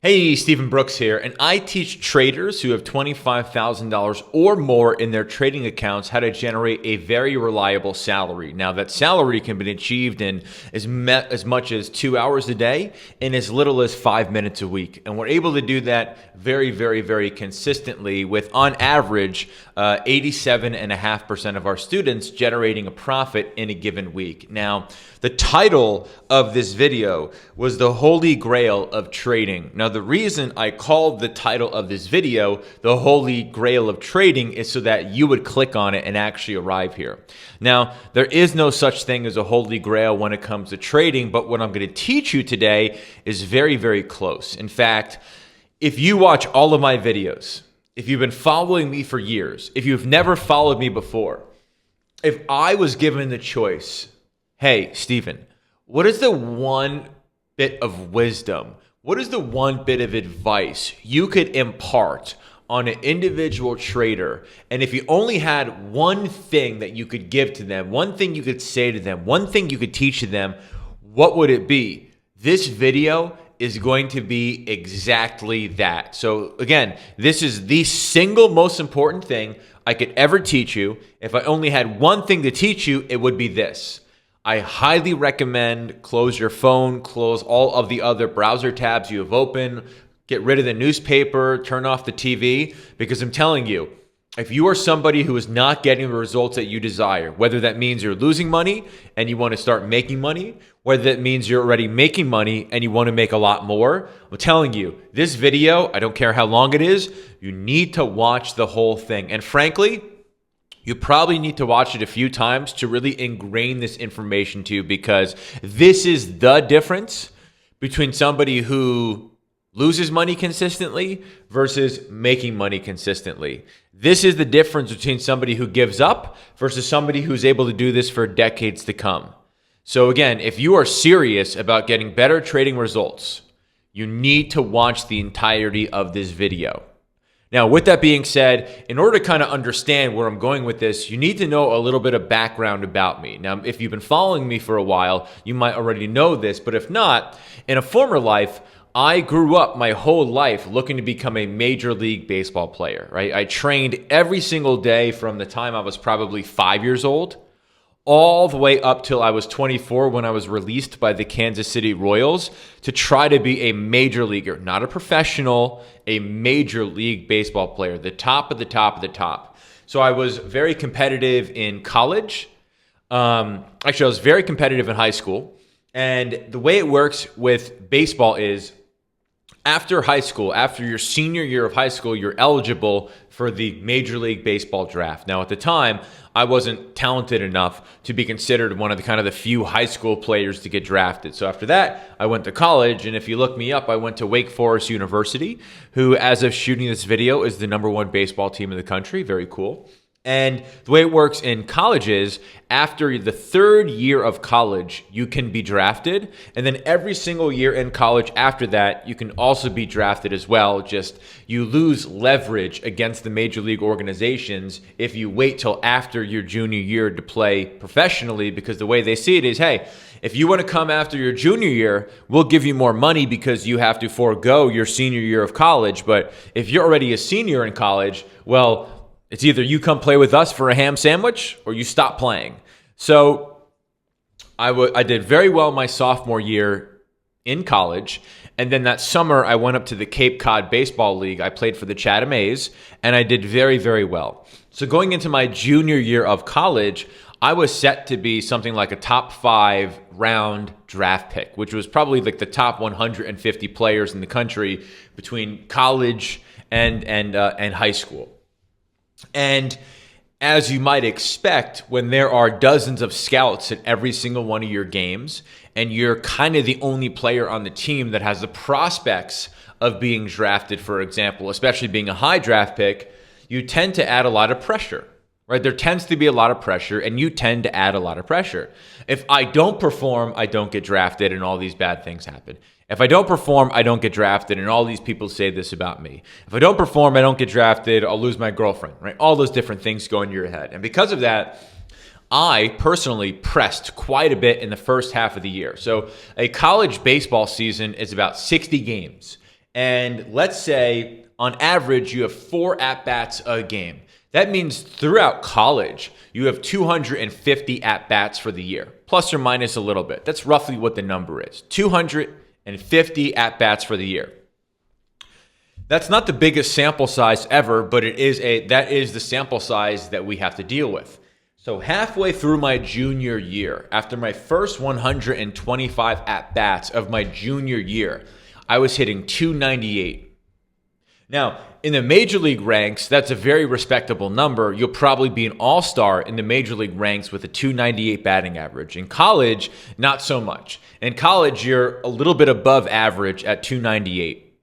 Hey, Stephen Brooks here, and I teach traders who have $25,000 or more in their trading accounts how to generate a very reliable salary. Now, that salary can be achieved in as much as 2 hours a day and as little as 5 minutes a week. And we're able to do that very consistently with, on average, 87.5% of our students generating a profit in a given week. Now, the title of this video was The Holy Grail of Trading. Now, the reason I called the title of this video The Holy Grail of Trading is so that you would click on it and actually arrive here. Now, there is no such thing as a holy grail when it comes to trading, but what I'm going to teach you today is very close. In fact, if you watch all of my videos, if you've been following me for years, if you've never followed me before, if I was given the choice, hey, Stephen, what is the one bit of wisdom? What is the one bit of advice you could impart on an individual trader? And if you only had one thing that you could give to them, one thing you could say to them, one thing you could teach to them, what would it be? This video is going to be exactly that. So again, this is the single most important thing I could ever teach you. If I only had one thing to teach you, it would be this. I highly recommend close your phone, close all of the other browser tabs you have open, get rid of the newspaper, turn off the TV, because I'm telling you, if you are somebody who is not getting the results that you desire, whether that means you're losing money and you want to start making money, whether that means you're already making money and you want to make a lot more, I'm telling you, this video, I don't care how long it is, you need to watch the whole thing. And frankly, you probably need to watch it a few times to really ingrain this information to you, because this is the difference between somebody who loses money consistently versus making money consistently. This is the difference between somebody who gives up versus somebody who's able to do this for decades to come. So again, if you are serious about getting better trading results, you need to watch the entirety of this video. Now, with that being said, in order to kind of understand where I'm going with this, you need to know a little bit of background about me. Now, if you've been following me for a while, you might already know this, but if not, in a former life, I grew up my whole life looking to become a Major League Baseball player, right? I trained every single day from the time I was probably 5 years old all the way up till I was 24 when I was released by the Kansas City Royals to try to be a major leaguer, not a professional, a Major League Baseball player, the top of the top of the top. So I was very competitive in college. Actually, I was very competitive in high school. And the way it works with baseball is after high school, after your senior year of high school, you're eligible for the Major League Baseball draft. Now, at the time, I wasn't talented enough to be considered one of the few high school players to get drafted. So after that, I went to college, and if you look me up, I went to Wake Forest University, who, as of shooting this video, is the #1 baseball team in the country. Very cool. And the way it works in college is after the third year of college, you can be drafted. And then every single year in college after that, you can also be drafted as well. Just you lose leverage against the major league organizations if you wait till after your junior year to play professionally, because the way they see it is, hey, if you want to come after your junior year, we'll give you more money because you have to forego your senior year of college. But if you're already a senior in college, well, it's either you come play with us for a ham sandwich or you stop playing. So I did very well my sophomore year in college. And then that summer, I went up to the Cape Cod Baseball League. I played for the Chatham A's, and I did very well. So going into my junior year of college, I was set to be something like a top 5 round draft pick, which was probably like the top 150 players in the country between college and high school. And as you might expect, when there are dozens of scouts at every single one of your games, and you're kind of the only player on the team that has the prospects of being drafted, for example, especially being a high draft pick, you tend to add a lot of pressure, right? There tends to be a lot of pressure, and you tend to add a lot of pressure. If I don't perform, I don't get drafted, and all these bad things happen. If I don't perform, I don't get drafted, and all these people say this about me. If I don't perform, I don't get drafted, I'll lose my girlfriend, right? All those different things go into your head. And because of that, I personally pressed quite a bit in the first half of the year. So a college baseball season is about 60 games. And let's say on average, you have 4 at-bats a game. That means throughout college, you have 250 at-bats for the year, plus or minus a little bit. That's roughly what the number is, 250 at-bats for the year. That's not the biggest sample size ever, but that is the sample size that we have to deal with. So halfway through my junior year, after my first 125 at-bats of my junior year, I was hitting 298. Now, in the major league ranks, that's a very respectable number. You'll probably be an all-star in the major league ranks with a 298 batting average. In college, not so much. In college, you're a little bit above average at 298.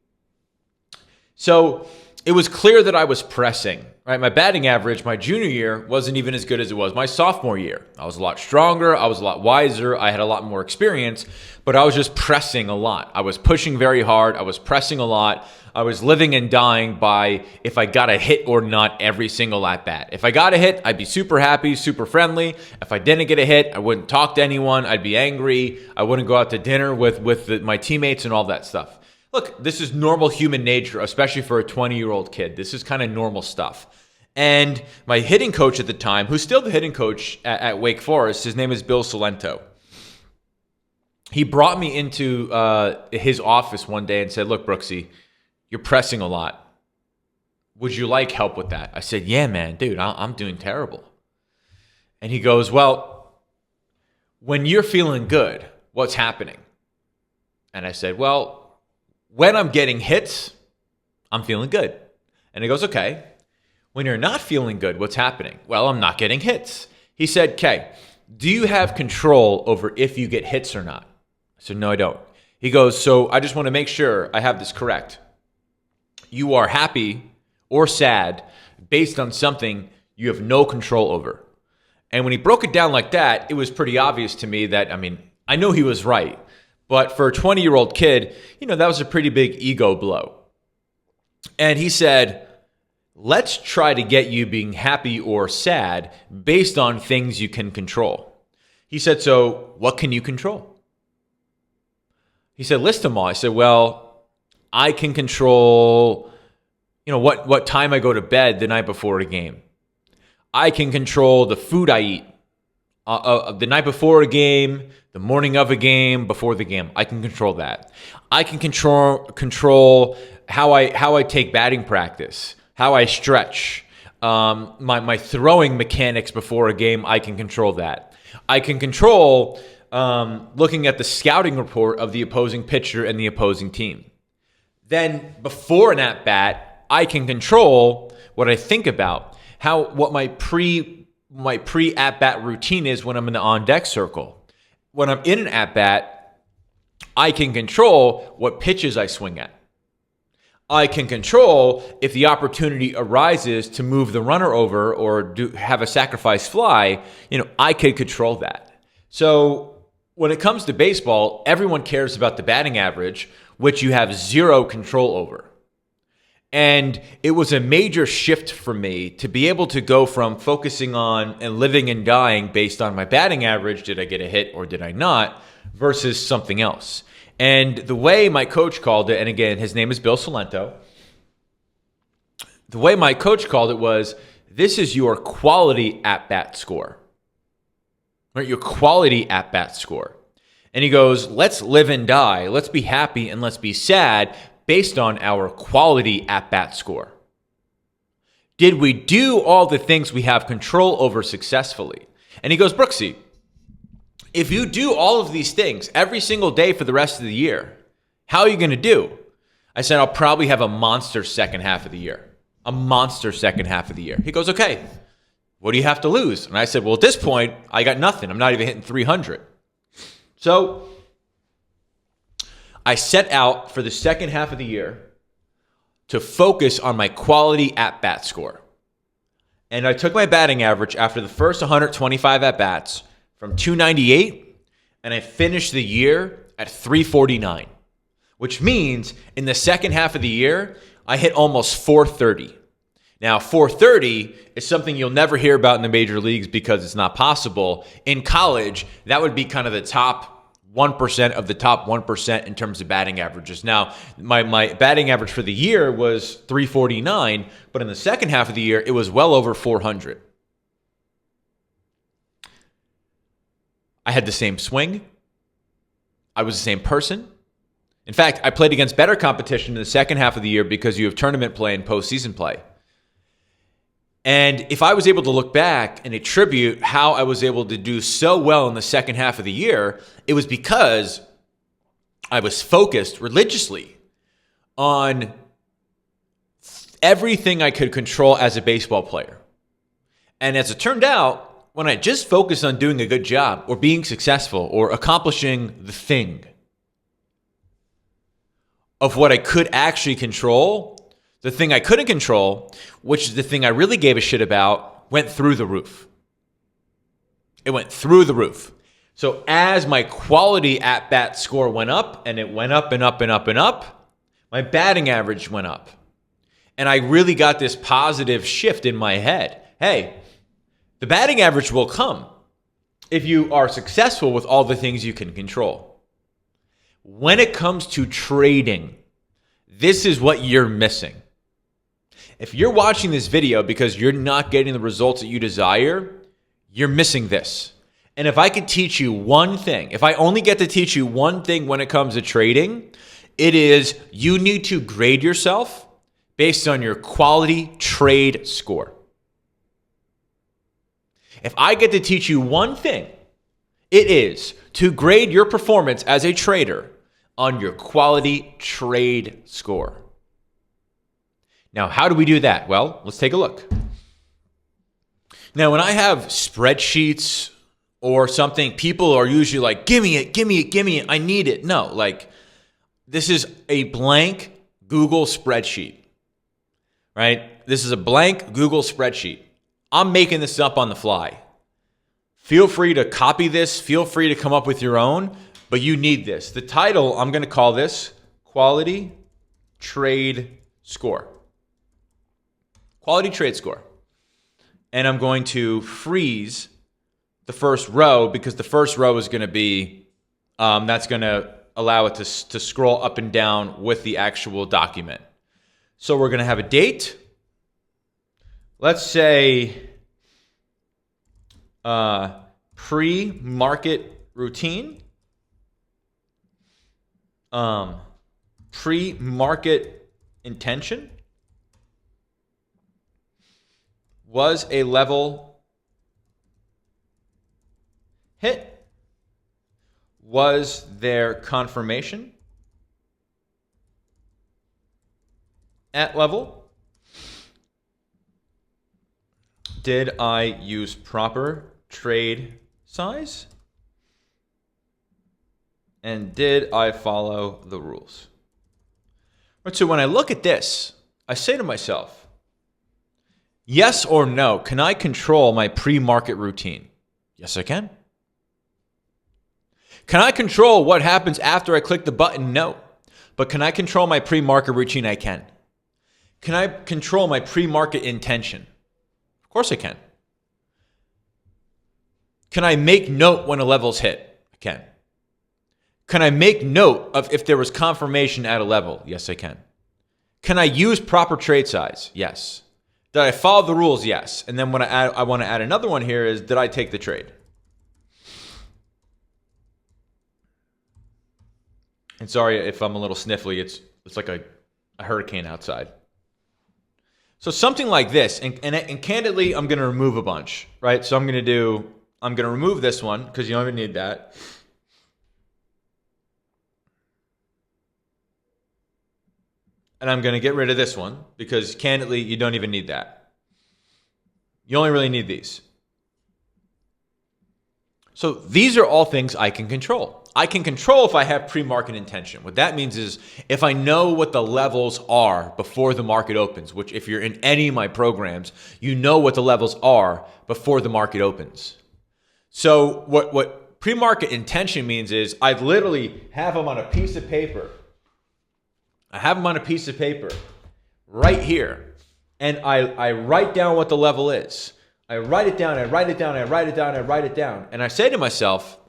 So it was clear that I was pressing, right? My batting average, my junior year, wasn't even as good as it was my sophomore year. I was a lot stronger. I was a lot wiser. I had a lot more experience, but I was just pressing a lot. I was pushing very hard. I was pressing a lot. I was living and dying by if I got a hit or not every single at bat. If I got a hit, I'd be super happy, super friendly. If I didn't get a hit, I wouldn't talk to anyone. I'd be angry. I wouldn't go out to dinner with my teammates and all that stuff. Look, this is normal human nature, especially for a 20-year-old kid. This is kind of normal stuff. And my hitting coach at the time, who's still the hitting coach at Wake Forest, his name is Bill Salento. He brought me into his office one day and said, "Look, Brooksy, you're pressing a lot. Would you like help with that?" I said, "Yeah, man, dude, I'm doing terrible." And he goes, "Well, when you're feeling good, what's happening?" And I said, "Well, when I'm getting hits, I'm feeling good." And he goes, "Okay. When you're not feeling good, what's happening?" "Well, I'm not getting hits." He said, "Okay, do you have control over if you get hits or not?" I said, "No, I don't." He goes, "So I just want to make sure I have this correct. You are happy or sad based on something you have no control over." And when he broke it down like that, it was pretty obvious to me that, I know he was right. But for a 20-year-old kid, that was a pretty big ego blow. And he said, "Let's try to get you being happy or sad based on things you can control." He said, "So what can you control?" He said, "List them all." I said, "Well, I can control, what time I go to bed the night before a game. I can control the food I eat the night before a game, the morning of a game, before the game. I can control that. I can control how I take batting practice, how I stretch, my throwing mechanics before a game. I can control that. I can control looking at the scouting report of the opposing pitcher and the opposing team. Then before an at-bat, I can control what I think about, what my pre-at-bat routine is when I'm in the on-deck circle. When I'm in an at-bat, I can control what pitches I swing at. I can control if the opportunity arises to move the runner over or have a sacrifice fly. I can control that. So when it comes to baseball, everyone cares about the batting average, which you have zero control over. And it was a major shift for me to be able to go from focusing on and living and dying based on my batting average, did I get a hit or did I not, versus something else. And the way my coach called it, and again, his name is Bill Salento, the way my coach called it was, this is your quality at-bat score. Right? Your quality at-bat score. And he goes, let's live and die, let's be happy and let's be sad based on our quality at-bat score. Did we do all the things we have control over successfully? And he goes, Brooksy, if you do all of these things every single day for the rest of the year, how are you going to do? I said, I'll probably have a monster second half of the year. A monster second half of the year. He goes, okay, what do you have to lose? And I said, well, at this point, I got nothing. I'm not even hitting 300. So I set out for the second half of the year to focus on my quality at-bat score. And I took my batting average after the first 125 at-bats from 298, and I finished the year at 349, which means in the second half of the year, I hit almost 430. Now, 430 is something you'll never hear about in the major leagues because it's not possible. In college, that would be kind of the top 1% of the top 1% in terms of batting averages. Now, my batting average for the year was 349, but in the second half of the year, it was well over 400. I had the same swing. I was the same person. In fact, I played against better competition in the second half of the year because you have tournament play and postseason play. And if I was able to look back and attribute how I was able to do so well in the second half of the year, it was because I was focused religiously on everything I could control as a baseball player. And as it turned out, when I just focused on doing a good job or being successful or accomplishing the thing of what I could actually control, the thing I couldn't control, which is the thing I really gave a shit about, went through the roof. It went through the roof. So as my quality at-bat score went up, and it went up and up and up and up, my batting average went up. And I really got this positive shift in my head. Hey, the batting average will come if you are successful with all the things you can control. When it comes to trading, this is what you're missing. If you're watching this video because you're not getting the results that you desire, you're missing this. And if I could teach you one thing, if I only get to teach you one thing when it comes to trading, it is you need to grade yourself based on your quality trade score. If I get to teach you one thing, it is to grade your performance as a trader on your quality trade score. Now, how do we do that? Well, let's take a look. Now, when I have spreadsheets or something, people are usually like, give me it, give me it, give me it. I need it. No, like this is a blank Google spreadsheet, right? This is a blank Google spreadsheet. I'm making this up on the fly. Feel free to copy this. Feel free to come up with your own, but you need this. The title, I'm going to call this Quality Trade Score. Quality Trade Score. And I'm going to freeze the first row because the first row is going to be, that's going to allow it to scroll up and down with the actual document. So we're going to have a date. Let's say pre-market routine, pre-market intention, was a level hit, was there confirmation at level? Did I use proper trade size? And did I follow the rules? Right, so when I look at this, I say to myself, yes or no, can I control my pre-market routine? Yes, I can. Can I control what happens after I click the button? No. But can I control my pre-market routine? I can. Can I control my pre-market intention? Of course I can. Can I make note when a level's hit? I can. Can I make note of if there was confirmation at a level? Yes, I can. Can I use proper trade size? Yes. Did I follow the rules? Yes. And then when I want to add another one here is, did I take the trade? And sorry if I'm a little sniffly. It's like a hurricane outside. So something like this, and candidly, I'm going to remove a bunch, right? So I'm going to remove this one because you don't even need that. And I'm going to get rid of this one because candidly, you don't even need that. You only really need these. So these are all things I can control. I can control if I have pre-market intention. What that means is if I know what the levels are before the market opens, which if you're in any of my programs, you know what the levels are before the market opens. So what pre-market intention means is I literally have them on a piece of paper. I have them on a piece of paper right here. And I write down what the level is. I write it down, I write it down, I write it down, I write it down. And I say to myself,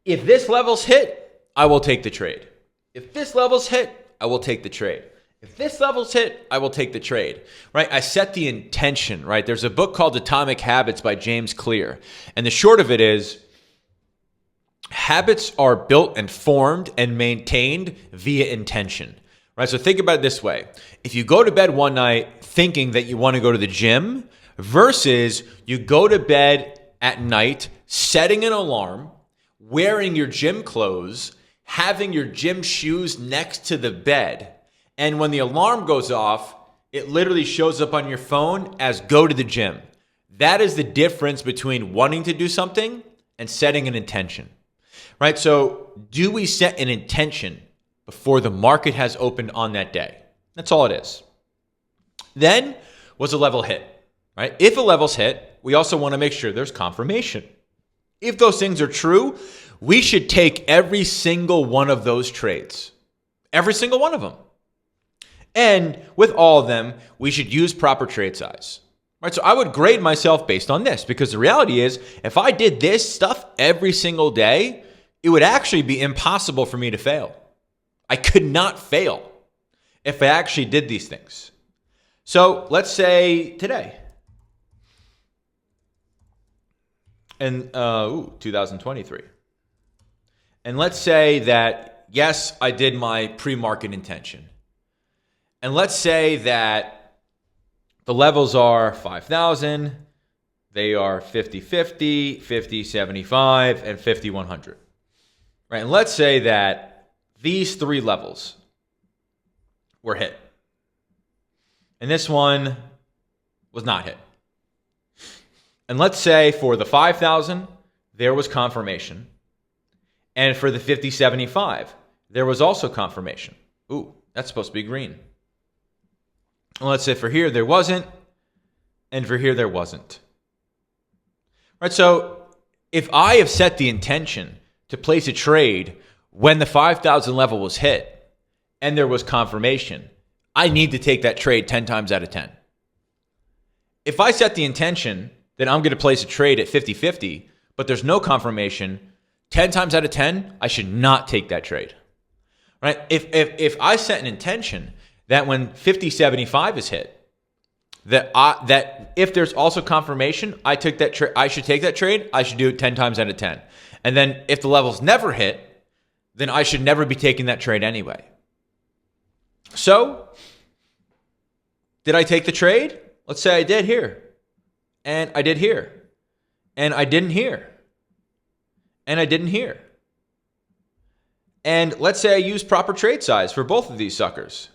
If this level's hit, I will take the trade. If this level's hit, I will take the trade. If this level's hit, I will take the trade, right? I set the intention, right? There's a book called Atomic Habits by James Clear. And the short of it is, habits are built and formed and maintained via intention, right? So think about it this way. If you go to bed one night thinking that you want to go to the gym versus you go to bed at night, setting an alarm, wearing your gym clothes, having your gym shoes next to the bed, and when the alarm goes off, it literally shows up on your phone as go to the gym. That is the difference between wanting to do something and setting an intention, right? So do we set an intention before the market has opened on that day? That's all it is. Then, was a level hit, right? If a level's hit, we also want to make sure there's confirmation. If those things are true, we should take every single one of those trades, every single one of them. And with all of them, we should use proper trade size, right? So I would grade myself based on this, because the reality is, if I did this stuff every single day, it would actually be impossible for me to fail. I could not fail if I actually did these things. So let's say today, and 2023. And let's say that, yes, I did my pre-market intention. And let's say that the levels are 5,000, they are 50-50, 50-75, and 50-100. Right? And let's say that these three levels were hit. And this one was not hit. And let's say for the 5,000, there was confirmation. And for the 50-75, there was also confirmation. Ooh, that's supposed to be green. And let's say for here, there wasn't. And for here, there wasn't. Right, so if I have set the intention to place a trade when the 5,000 level was hit and there was confirmation, I need to take that trade 10 times out of 10. If I set the intention that I'm going to place a trade at 50-50, but there's no confirmation, 10 times out of 10, I should not take that trade. Right? If I set an intention that when 50-75 is hit, that if there's also confirmation, I should take that trade, I should do it 10 times out of 10. And then if the level's never hit, then I should never be taking that trade anyway. So, did I take the trade? Let's say I did here. And I did here. And I didn't here. And I didn't here. And let's say I use proper trade size for both of these suckers.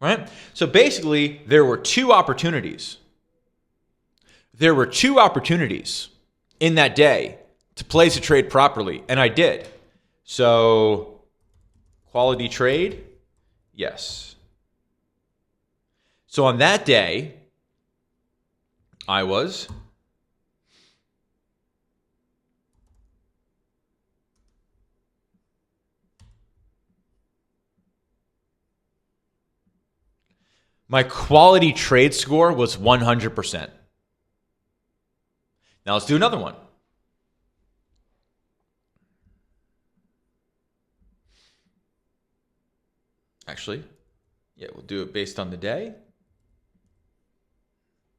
Right? So basically, there were two opportunities. There were two opportunities in that day to place a trade properly, and I did. So, quality trade? Yes. So on that day, I was my quality trade score was 100%. Now let's do another one. Actually, yeah, we'll do it based on the day.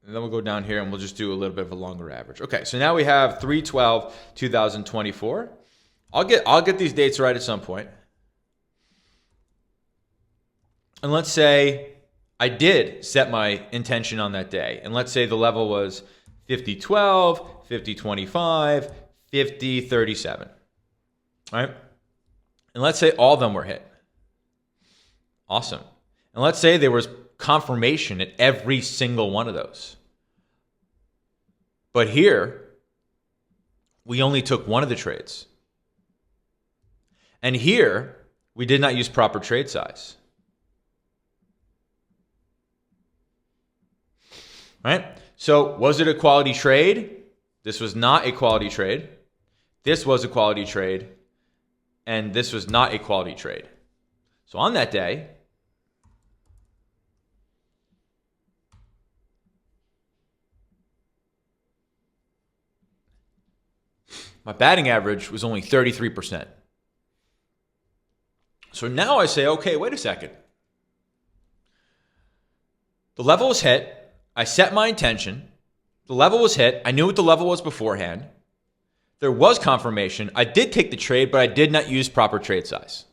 And then we'll go down here and we'll just do a little bit of a longer average. Okay, so now we have 3/12/2024. I'll get these dates right at some point. And let's say I did set my intention on that day. And let's say the level was 50-12, 50-25, 50-37. All right? And let's say all of them were hit. Awesome. And let's say there was confirmation at every single one of those. But here, we only took one of the trades. And here, we did not use proper trade size. Right? So, was it a quality trade? This was not a quality trade. This was a quality trade. And this was not a quality trade. So, on that day, My batting average was only 33%. So now I say, okay, wait a second. The level was hit. I set my intention. The level was hit. I knew what the level was beforehand. There was confirmation. I did take the trade, but I did not use proper trade size.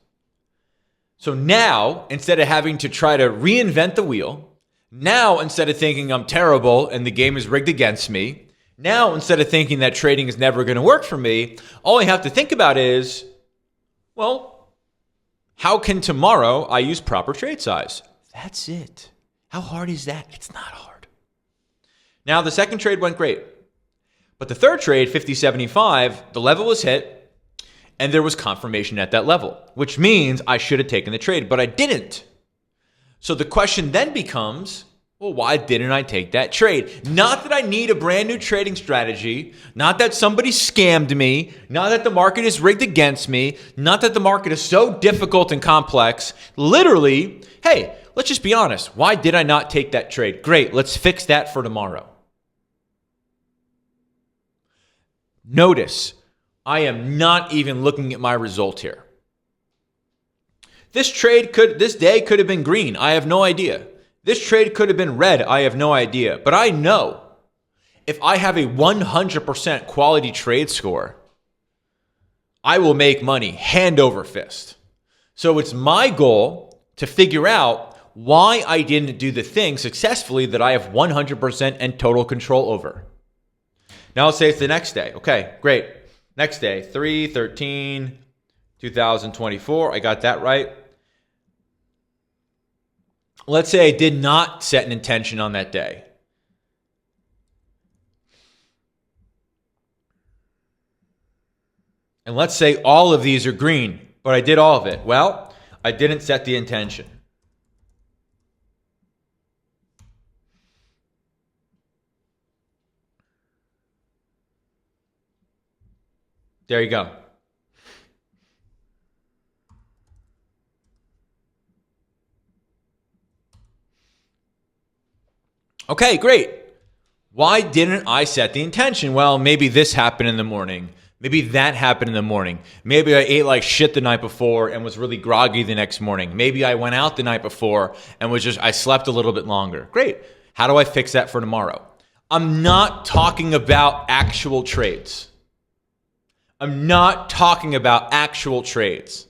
So now, instead of having to try to reinvent the wheel, now instead of thinking I'm terrible and the game is rigged against me, now instead of thinking that trading is never going to work for me, all I have to think about is, well, how can tomorrow I use proper trade size? That's it. How hard is that? It's not hard. Now, the second trade went great. But the third trade, 50.75, the level was hit, and there was confirmation at that level, which means I should have taken the trade, but I didn't. So the question then becomes, well, why didn't I take that trade? Not that I need a brand new trading strategy, not that somebody scammed me, not that the market is rigged against me, not that the market is so difficult and complex. Literally, hey, let's just be honest. Why did I not take that trade? Great, let's fix that for tomorrow. Notice, I am not even looking at my result here. This day could have been green. I have no idea. This trade could have been red. I have no idea. But I know if I have a 100% quality trade score, I will make money hand over fist. So it's my goal to figure out why I didn't do the thing successfully that I have 100% and total control over. Now let's say it's the next day. Okay, great. Next day, 3/13/2024. I got that right. Let's say I did not set an intention on that day. And let's say all of these are green, but I did all of it. Well, I didn't set the intention. There you go. Okay, great. Why didn't I set the intention? Well, maybe this happened in the morning. Maybe that happened in the morning. Maybe I ate like shit the night before and was really groggy the next morning. Maybe I went out the night before and I slept a little bit longer. Great. How do I fix that for tomorrow? I'm not talking about actual trades. I'm not talking about actual trades.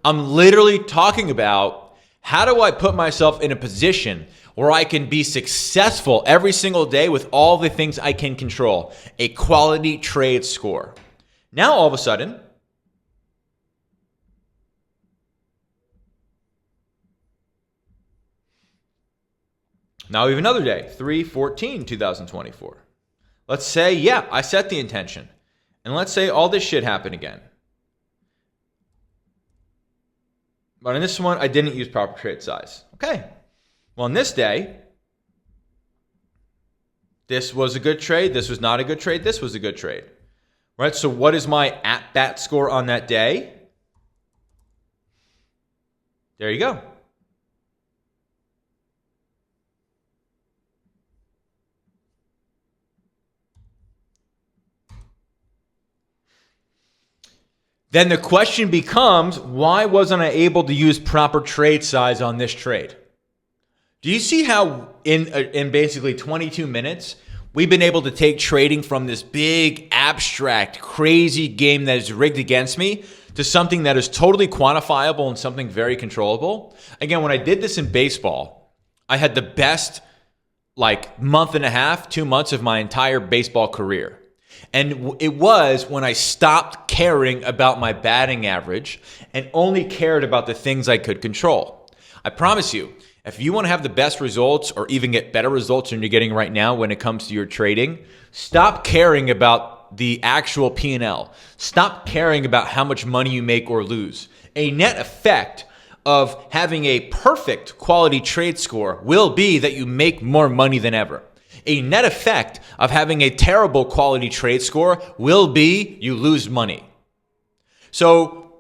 I'm literally talking about how do I put myself in a position where I can be successful every single day with all the things I can control, a quality trade score. Now, all of a sudden, now we have another day, 3/14/2024. Let's say, yeah, I set the intention. And let's say all this shit happened again. But in this one, I didn't use proper trade size. Okay. Well, on this day, this was a good trade. This was not a good trade. This was a good trade. Right? So what is my at-bat score on that day? There you go. Then the question becomes, why wasn't I able to use proper trade size on this trade? Do you see how in basically 22 minutes, we've been able to take trading from this big, abstract, crazy game that is rigged against me to something that is totally quantifiable and something very controllable? Again, when I did this in baseball, I had the best month and a half, 2 months of my entire baseball career. And it was when I stopped caring about my batting average and only cared about the things I could control. I promise you, if you want to have the best results or even get better results than you're getting right now when it comes to your trading, stop caring about the actual P&L. Stop caring about how much money you make or lose. A net effect of having a perfect quality trade score will be that you make more money than ever. A net effect of having a terrible quality trade score will be you lose money. So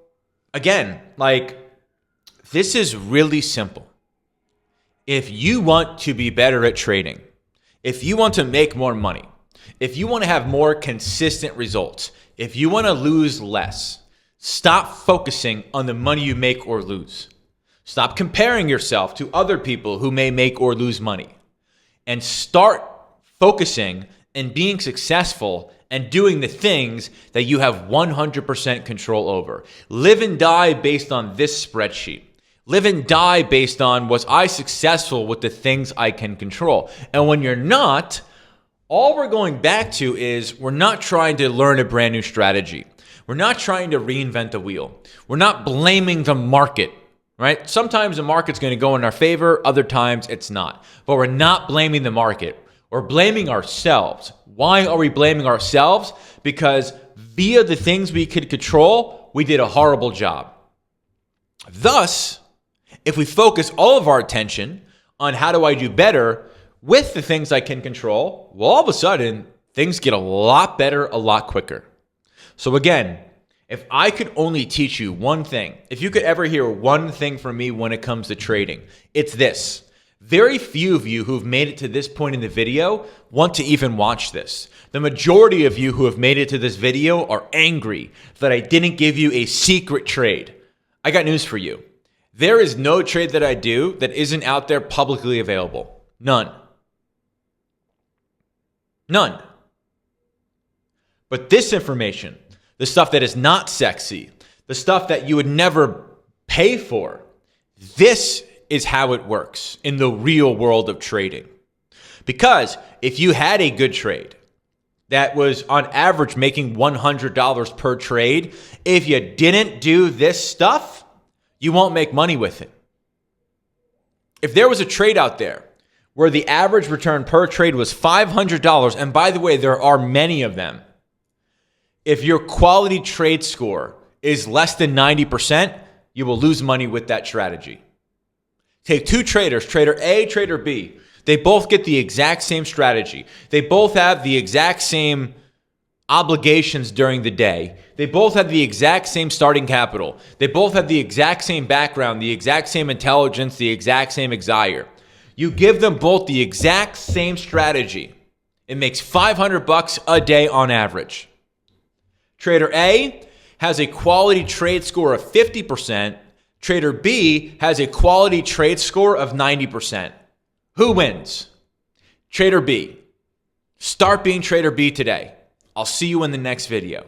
again, this is really simple. If you want to be better at trading, if you want to make more money, If you want to have more consistent results, if you want to lose less, stop focusing on the money you make or lose. Stop comparing yourself to other people who may make or lose money, and start focusing and being successful and doing the things that you have 100% control over. Live and die based on this spreadsheet. Live and die based on, was I successful with the things I can control? And when you're not, all we're going back to is we're not trying to learn a brand new strategy. We're not trying to reinvent the wheel. We're not blaming the market, right? Sometimes the market's going to go in our favor, other times it's not. But we're not blaming the market. We're blaming ourselves. Why are we blaming ourselves? Because via the things we could control, we did a horrible job. Thus, if we focus all of our attention on how do I do better with the things I can control, well, all of a sudden, things get a lot better, a lot quicker. So again, if I could only teach you one thing, if you could ever hear one thing from me when it comes to trading, it's this. Very few of you who've made it to this point in the video want to even watch this. The majority of you who have made it to this video are angry that I didn't give you a secret trade. I got news for you. There is no trade that I do that isn't out there publicly available. None. None. But this information, the stuff that is not sexy, the stuff that you would never pay for, this is how it works in the real world of trading. Because if you had a good trade that was on average making $100 per trade, if you didn't do this stuff, you won't make money with it. If there was a trade out there where the average return per trade was $500, and by the way, there are many of them, if your quality trade score is less than 90%, you will lose money with that strategy. Take two traders, trader A, trader B. They both get the exact same strategy. They both have the exact same obligations during the day. They both have the exact same starting capital. They both have the exact same background, the exact same intelligence, the exact same desire. You give them both the exact same strategy. It makes $500 a day on average. Trader A has a quality trade score of 50%. Trader B has a quality trade score of 90%. Who wins? Trader B. Start being Trader B today. I'll see you in the next video.